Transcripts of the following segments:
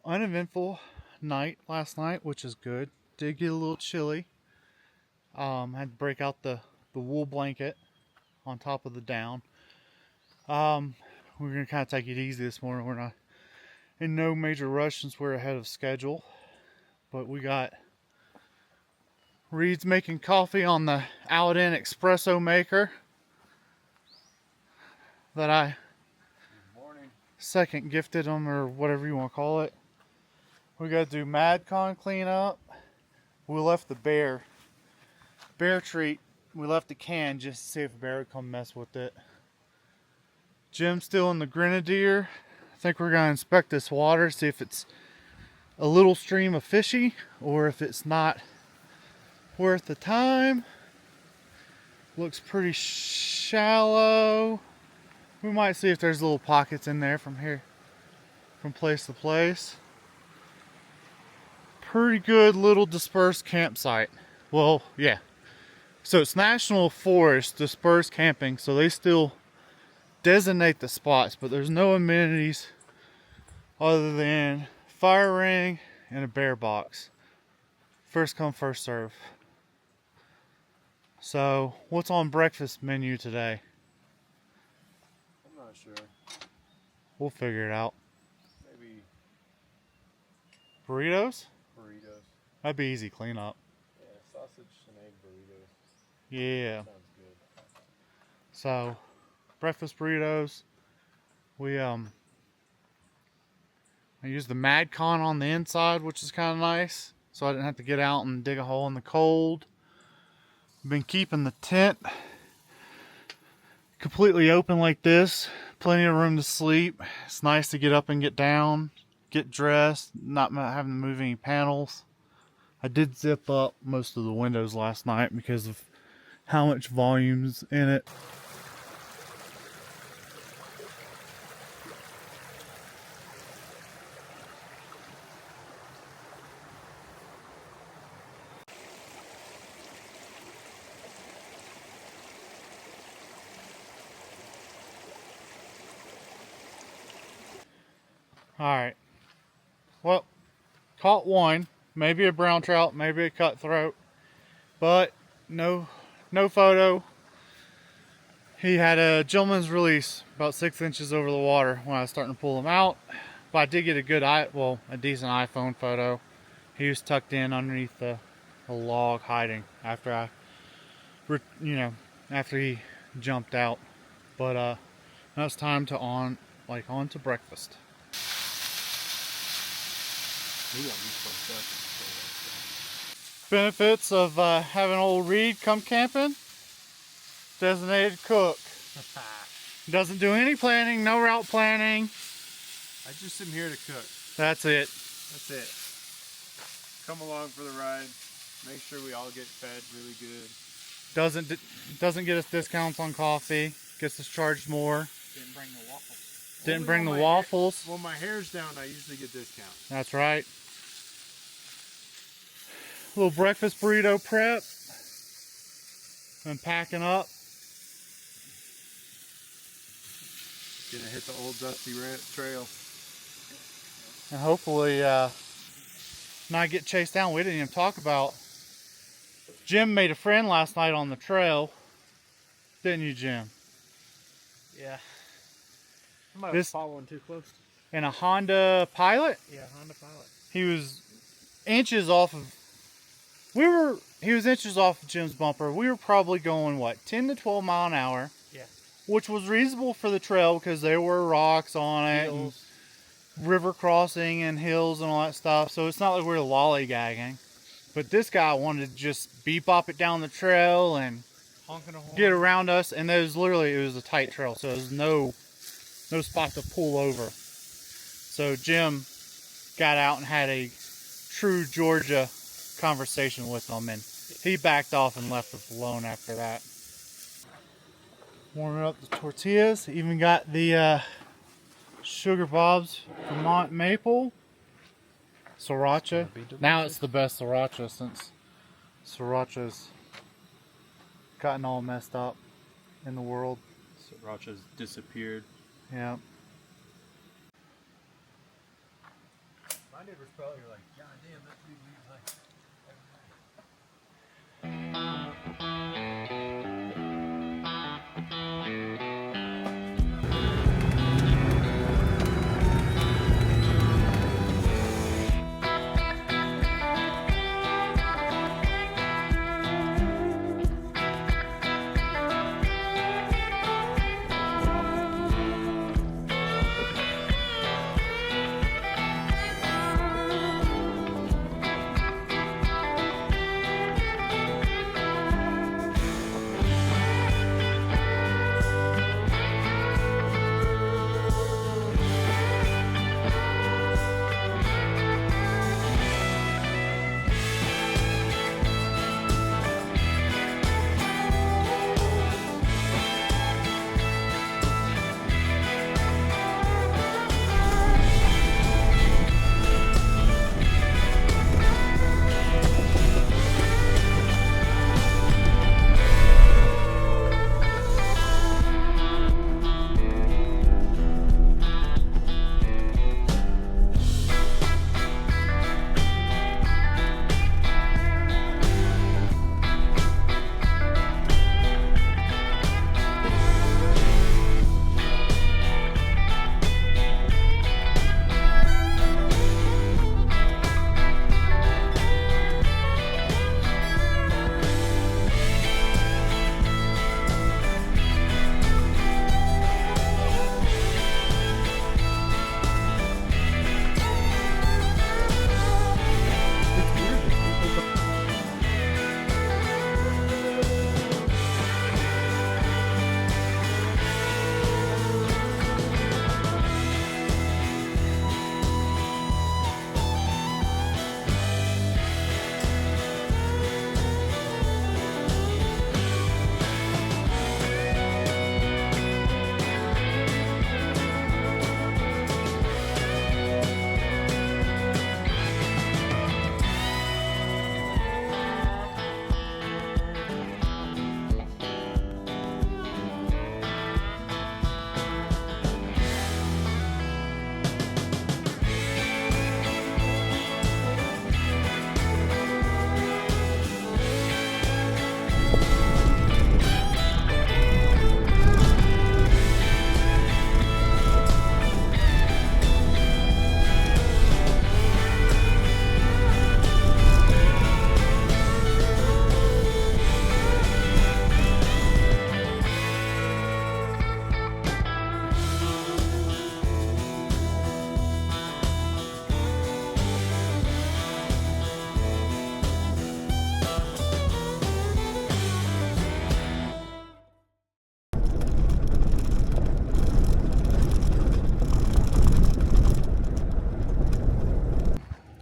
Uneventful night last night, which is good. Did get a little chilly. Had to break out the wool blanket on top of the down. We're gonna kind of take it easy this morning. We're not in no major rush since we're ahead of schedule. But we got Reed's making coffee on the out-in espresso maker that I second gifted him, or whatever you want to call it. We got to do MadCon cleanup. We left the bear treat. We left the can just to see if a bear would come mess with it. Jim's still in the Grenadier. I think we're going to inspect this water, see if it's a little stream of fishy or if it's not worth the time. Looks pretty shallow. We might see if there's little pockets in there from place to place. Pretty good little dispersed campsite. Well, yeah. So it's National Forest dispersed camping, so they still designate the spots, but there's no amenities other than fire ring and a bear box. First come, first serve. So, what's on breakfast menu today? I'm not sure. We'll figure it out. Maybe Burritos? burritos. That'd be easy cleanup. Yeah, sausage and egg burritos. Yeah. Sounds good. So, breakfast burritos. I used the MadCon on the inside, which is kind of nice. So I didn't have to get out and dig a hole in the cold. Been keeping the tent completely open like this. Plenty of room to sleep. It's nice to get up and get down, get dressed, not having to move any panels. I did zip up most of the windows last night because of how much volume's in it. Alright. Well, caught one. Maybe a brown trout, maybe a cutthroat. But no photo. He had a gentleman's release about 6 inches over the water when I was starting to pull him out. But I did get a decent iPhone photo. He was tucked in underneath a log hiding after after he jumped out. But now it's time to on to breakfast. Benefits of having old Reed come camping. Designated cook. Doesn't do any planning, no route planning. I just am here to cook. That's it. That's it. Come along for the ride. Make sure we all get fed really good. Doesn't get us discounts on coffee. Gets us charged more. Didn't bring the waffles. Didn't bring the waffles. When my hair's down, I usually get discounts. That's right. Little breakfast burrito prep. And packing up. Gonna hit the old dusty trail. And hopefully not get chased down. We didn't even talk about Jim made a friend last night on the trail. Didn't you, Jim? Yeah. I might have following too close. In a Honda Pilot? Yeah, Honda Pilot. He was inches off of he was inches off of Jim's bumper. We were probably going, what, 10 to 12 mile an hour? Yeah. Which was reasonable for the trail because there were rocks on it. And river crossing and hills and all that stuff. So it's not like we were lollygagging. But this guy wanted to just bebop it down the trail and honking a horn, get around us. And it was a tight trail. So there was no spot to pull over. So Jim got out and had a true Georgia conversation with him, and he backed off and left us alone after that. Warming up the tortillas. Even got the Sugar Bob's Vermont Maple Sriracha. Now it's the best Sriracha since Sriracha's gotten all messed up in the world. Sriracha's disappeared. Yeah. My My neighbors probably are like, God damn, that dude leaves like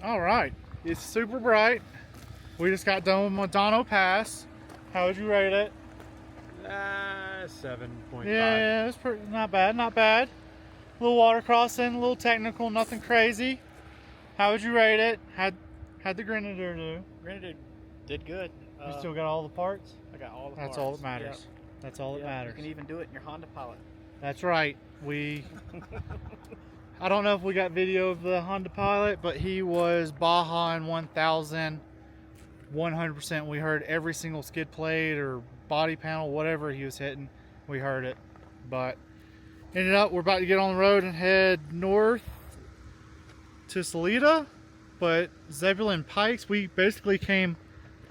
All right, it's super bright. We just got done with Medano Pass. How would you rate it? 7.5. Yeah, it's pretty not bad, not bad. A little water crossing, a little technical, nothing crazy. How would you rate it? How'd the Grenadier do? Granted, did good. You still got all the parts? I got all the That's parts. all that matters. Yep. That's all that Yep, matters. You can even do it in your Honda Pilot. That's right. I don't know if we got video of the Honda Pilot, but he was Baja in 1000, 100%. We heard every single skid plate or body panel, whatever he was hitting, we heard it. But ended up, we're about to get on the road and head north to Salida. But Zebulon Pikes, we basically came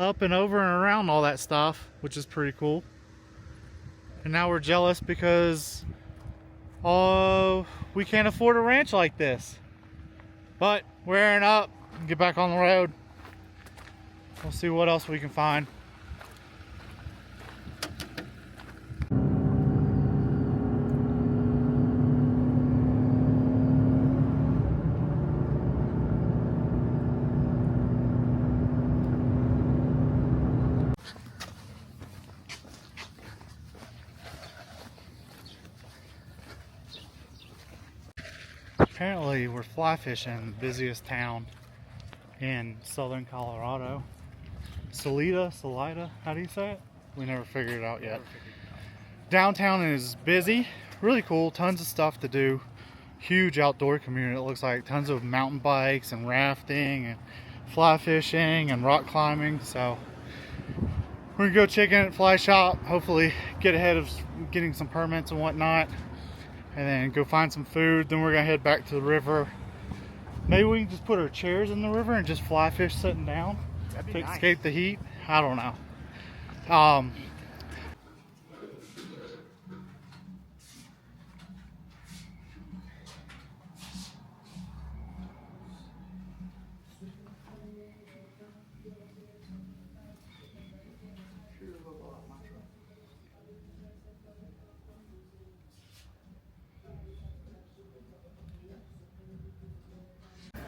up and over and around all that stuff, which is pretty cool. And now we're jealous because we can't afford a ranch like this. But we're airing up and get back on the road. We'll see what else we can find. Apparently we're fly fishing in the busiest town in southern Colorado. Salida, how do you say it? We never figured it out yet. Downtown is busy, really cool, tons of stuff to do. huge outdoor community. It looks like tons of mountain bikes and rafting and fly fishing and rock climbing. So we're gonna go check in at Fly Shop, hopefully get ahead of getting some permits and whatnot, and then go find some food. Then we're gonna head back to the river. Maybe we can just put our chairs in the river and just fly fish sitting down to nice. escape the heat. I don't know.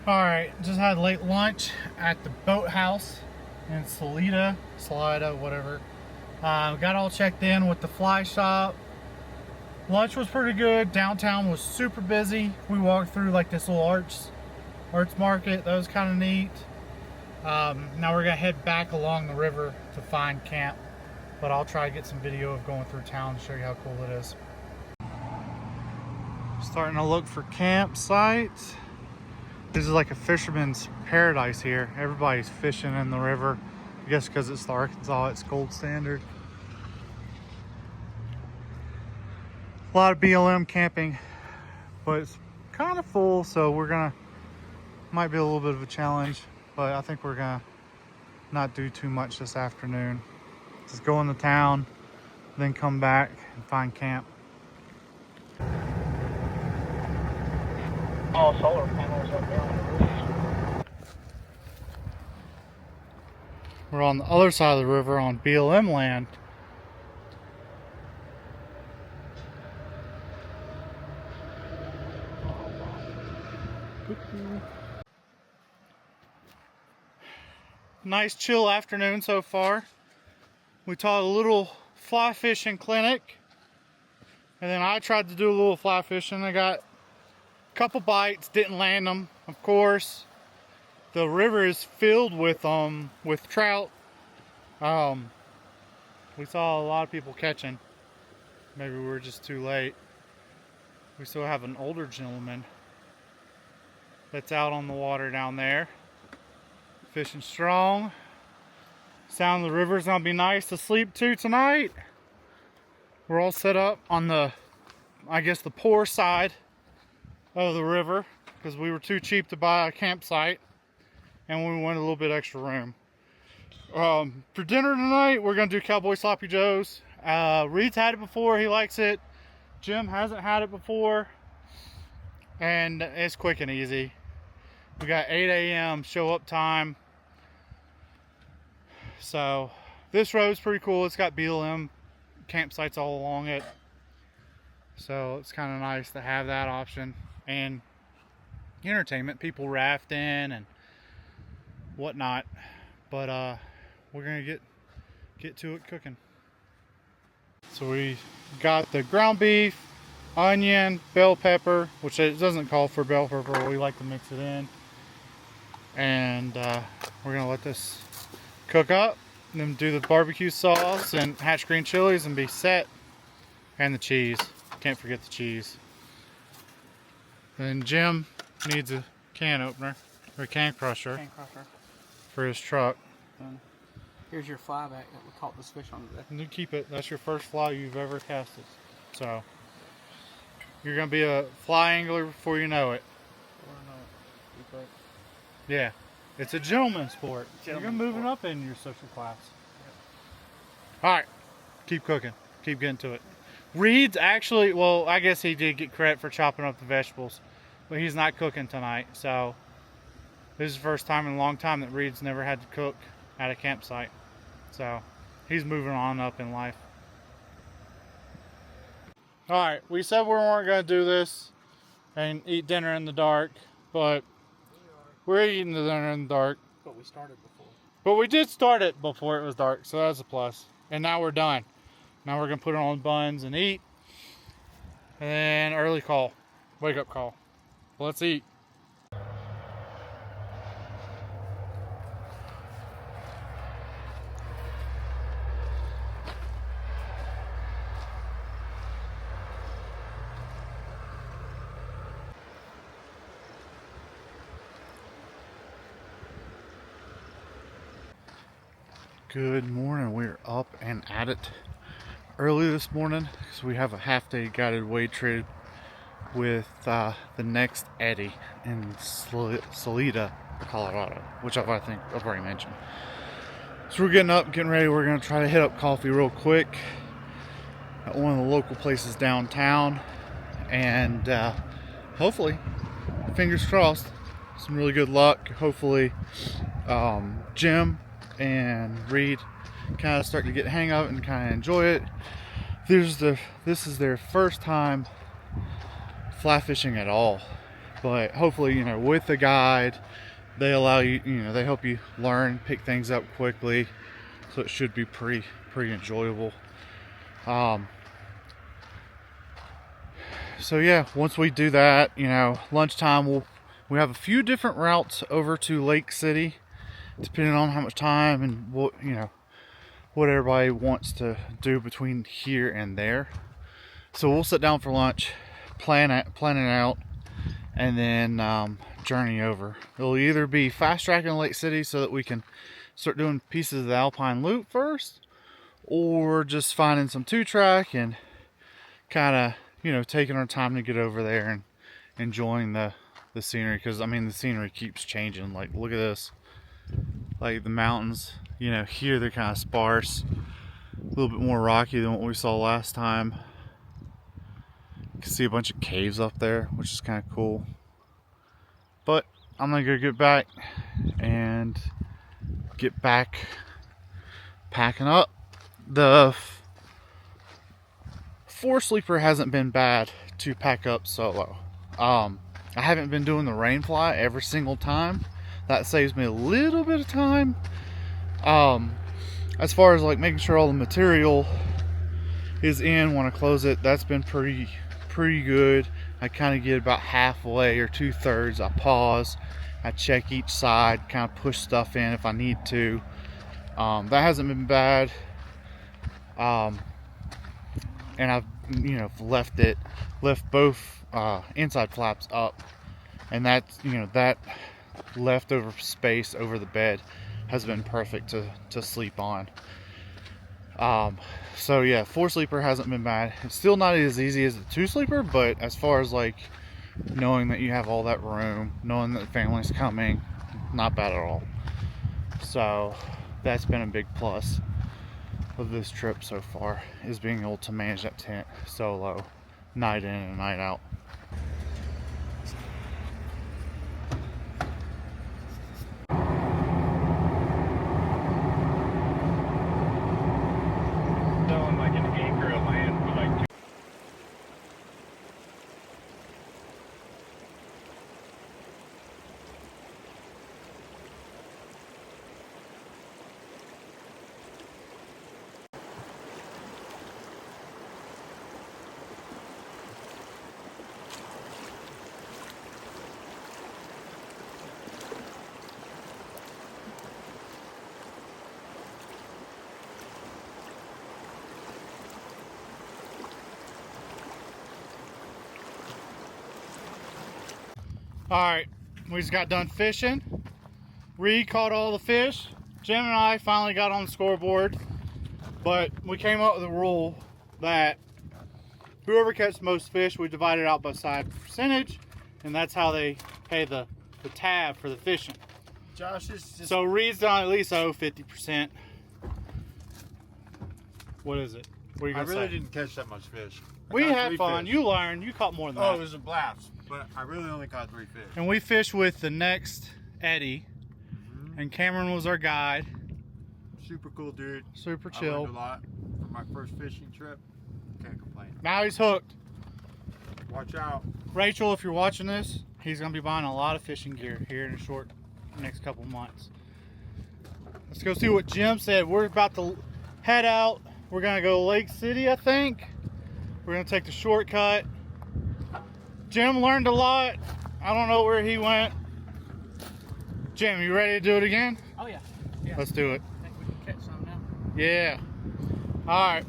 Alright, just had late lunch at the boathouse in Salida, whatever. Got all checked in with the Fly Shop. Lunch was pretty good. Downtown was super busy. We walked through like this little arts market. That was kind of neat. Now we're gonna head back along the river to find camp, but I'll try to get some video of going through town to show you how cool it is. Starting to look for campsites. This is like a fisherman's paradise here. Everybody's fishing in the river. I guess because it's the Arkansas, it's gold standard. A lot of BLM camping, but it's kind of full, so might be a little bit of a challenge, but I think we're gonna not do too much this afternoon. Just go into town, then come back and find camp. All solar panels up there on the roof. We're on the other side of the river on BLM land. Nice chill afternoon so far. We taught a little fly fishing clinic, and then I tried to do a little fly fishing. I got a couple bites, didn't land them, of course. The river is filled with trout. We saw a lot of people catching. Maybe we were just too late. We still have an older gentleman that's out on the water down there, fishing strong. Sound of the river's gonna be nice to sleep to tonight. We're all set up on the, I guess, the poor side of the river because we were too cheap to buy a campsite and we wanted a little bit extra room. For dinner tonight, we're gonna do Cowboy Sloppy Joe's. Reed's had it before, he likes it. Jim hasn't had it before, and it's quick and easy. We got 8 a.m. show up time. So this road's pretty cool. It's got BLM campsites all along it. So it's kind of nice to have that option. And entertainment, people rafting and whatnot. But we're gonna get to it cooking. So we got the ground beef, onion, bell pepper, which it doesn't call for bell pepper, but we like to mix it in. And we're gonna let this cook up, then do the barbecue sauce and hatch green chilies and be set. And the cheese, can't forget the cheese. Then Jim needs a can opener or a can crusher, for his truck. And here's your fly back that we caught this fish on today. And you keep it. That's your first fly you've ever casted. So you're gonna be a fly angler before you know it. Yeah, it's a gentleman's sport. You're moving up in your social class. Yep. All right, keep cooking. Keep getting to it. Reed's actually, well, I guess he did get credit for chopping up the vegetables, but he's not cooking tonight. So this is the first time in a long time that Reed's never had to cook at a campsite. So he's moving on up in life. All right, we said we weren't going to do this and eat dinner in the dark, but we're eating the dinner in the dark. But we started before. But we did start it before it was dark, so that's a plus. And now we're done. Now we're going to put it on buns and eat. And then early call. Wake up call. Let's eat. Good morning. We're up and at it early this morning because we have a half-day guided wade trip with the Next Eddy in Salida, Colorado, which I think I've already mentioned. So we're getting up, getting ready. We're going to try to hit up coffee real quick at one of the local places downtown, and hopefully, fingers crossed, some really good luck. Hopefully Jim and Reed kind of start to get the hang of it and kind of enjoy it. This is their first time fly fishing at all, but hopefully, you know, with the guide, they allow you, they help you learn, pick things up quickly, so it should be pretty enjoyable. So yeah, once we do that, lunchtime we have a few different routes over to Lake City, depending on how much time and what everybody wants to do between here and there. So we'll sit down for lunch, plan it out, and then journey over. It'll either be fast tracking Lake City so that we can start doing pieces of the Alpine Loop first, or just finding some 2-track and kind of taking our time to get over there and enjoying the scenery, because I mean the scenery keeps changing. Like, look at this. Like, the mountains, here they're kind of sparse, a little bit more rocky than what we saw last time. You can see a bunch of caves up there, which is kind of cool. But I'm gonna go get back and get back packing up. The 4-sleeper hasn't been bad to pack up solo. I haven't been doing the rain fly every single time. That saves me a little bit of time. As far as like making sure all the material is in when I close it, that's been pretty good. I kind of get about halfway or 2/3. I pause, I check each side, kind of push stuff in if I need to. That hasn't been bad. And I've left both inside flaps up, and that's that leftover space over the bed has been perfect to sleep on. So yeah, 4-sleeper hasn't been bad. It's still not as easy as the 2-sleeper, but as far as like knowing that you have all that room, knowing that the family's coming, not bad at all. So that's been a big plus of this trip so far, is being able to manage that tent solo, night in and night out. Alright, we just got done fishing. Reed caught all the fish. Jim and I finally got on the scoreboard, but we came up with a rule that whoever catches most fish, we divide it out by side percentage, and that's how they pay the tab for the fishing. Josh is just... So Reed's done at least owe 50%. What is it? What are you gonna say? I really didn't catch that much fish. We had fun. You learned. You caught more than that. Oh, it was a blast. But I really only caught 3 fish. And we fished with the Next Eddy. And Cameron was our guide. Super cool dude. Super I chill. learned a lot for my first fishing trip. Can't complain. Now he's hooked. Watch out. Rachel, if you're watching this, he's going to be buying a lot of fishing gear here in the next couple months. Let's go see what Jim said. We're about to head out. We're going to go to Lake City, I think. We're going to take the shortcut. Jim learned a lot. I don't know where he went. Jim, you ready to do it again? Oh yeah. Let's do it. I think we can catch some now. Yeah. Alright.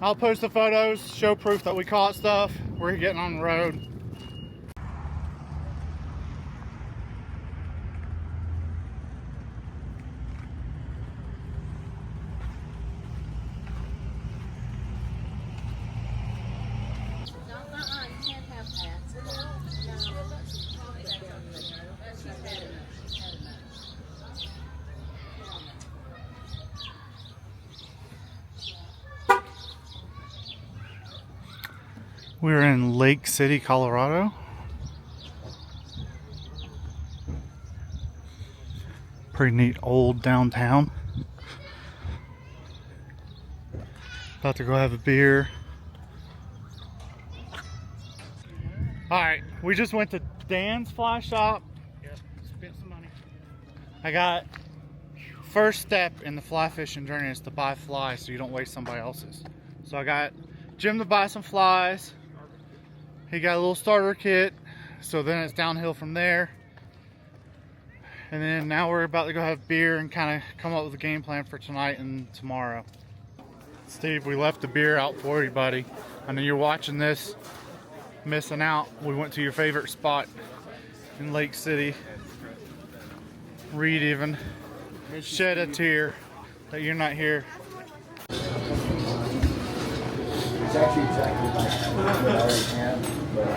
I'll post the photos, show proof that we caught stuff. We're getting on the road. We're in Lake City, Colorado. Pretty neat old downtown. About to go have a beer. Alright, we just went to Dan's fly shop. Yep, spent some money. I got first step in the fly fishing journey is to buy flies so you don't waste somebody else's. So I got Jim to buy some flies. He got a little starter kit. So then it's downhill from there. And then now we're about to go have beer and kind of come up with a game plan for tonight and tomorrow. Steve, we left the beer out for you, buddy. I know you're watching this, missing out. We went to your favorite spot in Lake City. Reed even shed a tear that you're not here. It's actually exactly like what I already had, but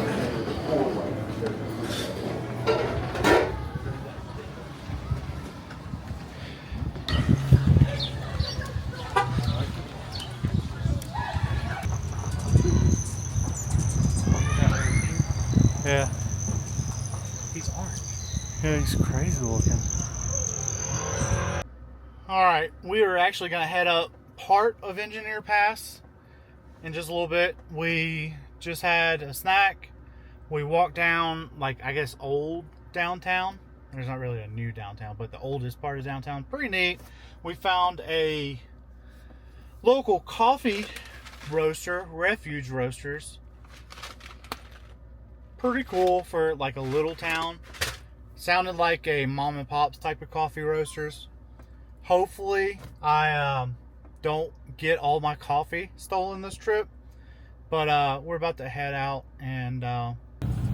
Yeah. He's orange. Yeah, he's crazy looking. Alright, we are actually going to head up part of Engineer Pass in just a little bit. We just had a snack. We walked down, like, I guess, old downtown. There's not really a new downtown, but the oldest part of downtown. Pretty neat. We found a local coffee roaster, Refuge Roasters. Pretty cool for like a little town. Sounded like a mom and pop's type of coffee roasters. Hopefully I don't get all my coffee stolen this trip, but we're about to head out and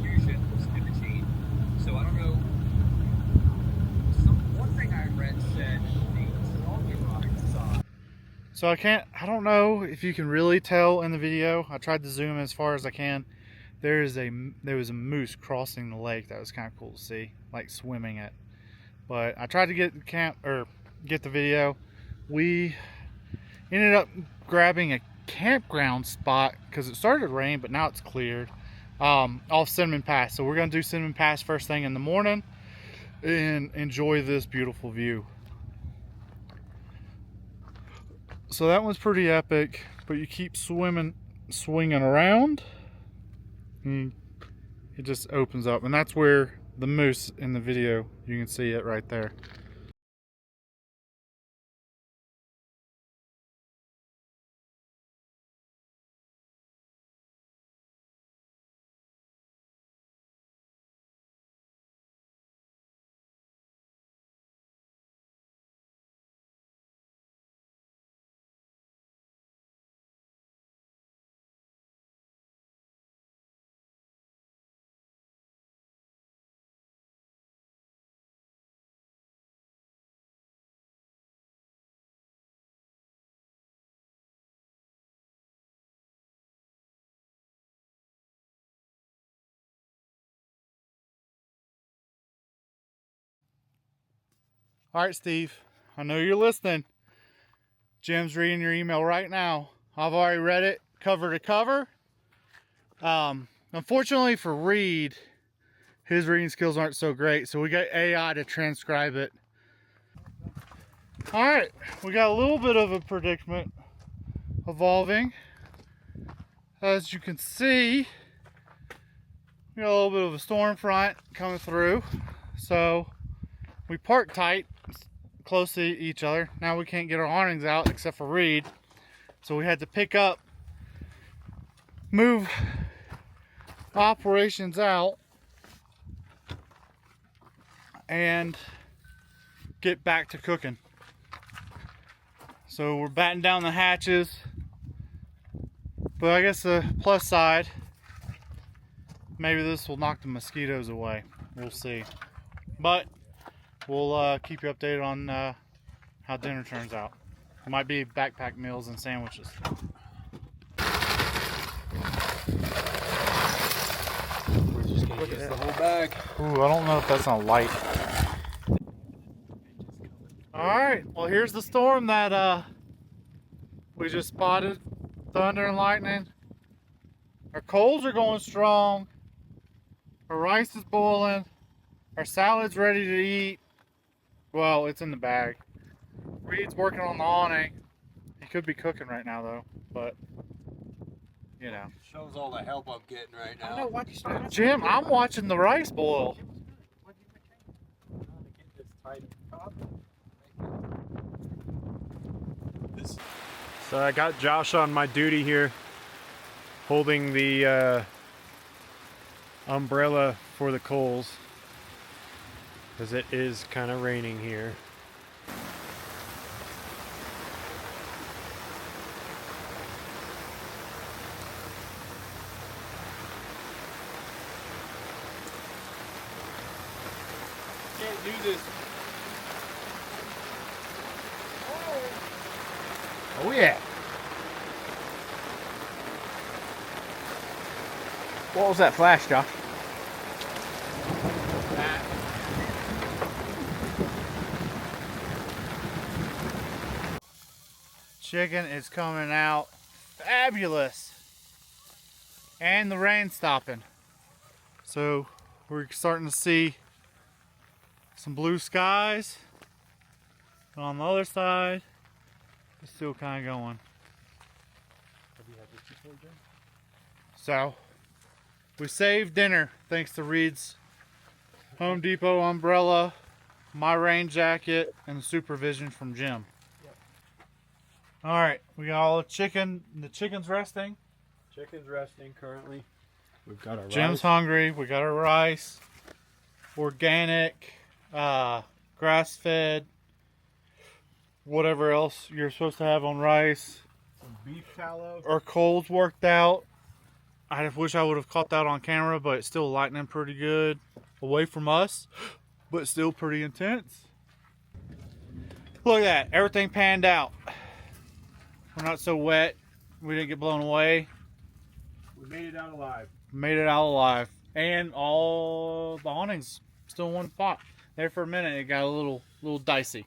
Fusion was in the team. So I don't know. One thing I read said the Salida saw. so I don't know if you can really tell in the video. I tried to zoom as far as I can. There was a moose crossing the lake. That was kind of cool to see, like swimming it. But I tried to get the video. We ended up grabbing a campground spot because it started to rain, but now it's cleared. Off Cinnamon Pass. So we're gonna do Cinnamon Pass first thing in the morning and enjoy this beautiful view. So that one's pretty epic, but you keep swinging around. And it just opens up, and that's where the moose in the video, you can see it right there. All right, Steve, I know you're listening. Jim's reading your email right now. I've already read it cover to cover. Unfortunately for Reed, his reading skills aren't so great, so we got AI to transcribe it. All right, we got a little bit of a predicament evolving. As you can see, we got a little bit of a storm front coming through. So we parked tight, close to each other. Now we can't get our awnings out except for Reed. So we had to move operations out and get back to cooking. So we're batting down the hatches. But I guess the plus side, maybe this will knock the mosquitoes away. We'll see. But we'll keep you updated on how dinner turns out. It might be backpack meals and sandwiches. We're just gonna use the whole bag. Ooh, I don't know if that's on light. Alright, well here's the storm that we just spotted. Thunder and lightning. Our coals are going strong. Our rice is boiling. Our salad's ready to eat. Well, it's in the bag. Reed's working on the awning. He could be cooking right now though, but you know. Shows all the help I'm getting right I now. know, why'd you start? Jim, I'm watching the rice boil. So I got Josh on my duty here, holding the umbrella for the coals, because it is kind of raining here. Can't do this. Oh yeah. What was that flash, Josh? Chicken is coming out fabulous. And the rain's stopping. So we're starting to see some blue skies. And on the other side, it's still kind of going. So we saved dinner thanks to Reed's Home Depot umbrella, my rain jacket, and the supervision from Jim. All right, we got all the chicken. The chicken's resting. Chicken's resting currently. We've got our Jim's hungry. We got our rice, organic, grass-fed, whatever else you're supposed to have on rice. some beef tallow. Our coals worked out. I wish I would have caught that on camera, but it's still lightning pretty good away from us, but still pretty intense. Look at that, everything panned out. We're not so wet. We didn't get blown away. We made it out alive. Made it out alive. And all the awnings still in one spot. There for a minute, it got a little dicey.